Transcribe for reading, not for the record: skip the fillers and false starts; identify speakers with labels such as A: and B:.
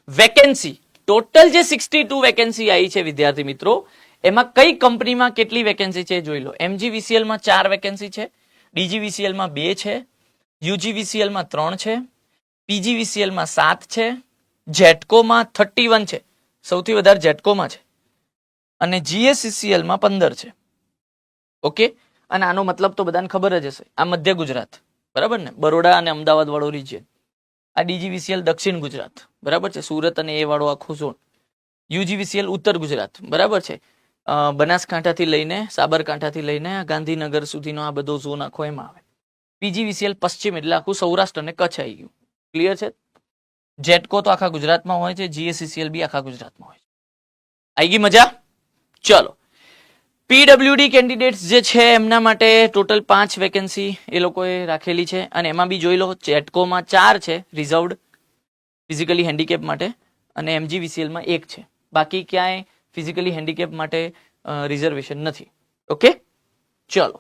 A: Vacancy total જે 62 vacancy આવી છે વિદ્યાર્થી મિત્રો, એમાં કઈ કંપનીમાં કેટલી વેકેન્સી છે જોઈ લો. MGVCL માં 4 વેકેન્સી છે, DGVCL માં 2 છે, UGVCL માં 3 છે, PGVCL માં 7 છે, જેટકો માં 31 છે, સૌથી વધારે જેટકોમાં છે, અને GSCCL માં 15 છે. ઓકે, અને આનો મતલબ તો બધાને ખબર જ હશે, આ મધ્ય ગુજરાત, બરાબર ને, બરોડા અને અમદાવાદ વાળો રિજિયન. આ DGVCL દક્ષિણ ગુજરાત, બરાબર છે, સુરત અને એ વાળો આખો ઝોન. UGVCL ઉત્તર ગુજરાત, બરાબર છે, બનાસકાંઠાથી લઈને સાબરકાંઠાથી લઈને ગાંધીનગર સુધીનો આ બધો ઝોન આખો એમાં આવે. PGVCL પશ્ચિમ એટલે આખું સૌરાષ્ટ્ર અને કચ્છ આવી ગયું. ક્લિયર છે? જેટકો તો આખા ગુજરાતમાં હોય છે, GSCCL બી આખા ગુજરાતમાં હોય છે. આવી ગઈ મજા? ચલો, PWD કેન્ડિડેટ્સ જે છે એમના માટે ટોટલ 5 વેકેન્સી એ લોકોએ રાખેલી છે, અને એમાં બી જોઈ લો જેટકોમાં 4 છે રિઝર્વડ ફિઝિકલી હેન્ડીકેપ માટે, અને MGVCLમાં 1 છે. બાકી ક્યાંય ફિઝિકલી હેન્ડીકેપ માટે રિઝર્વેશન નથી. ઓકે, ચલો.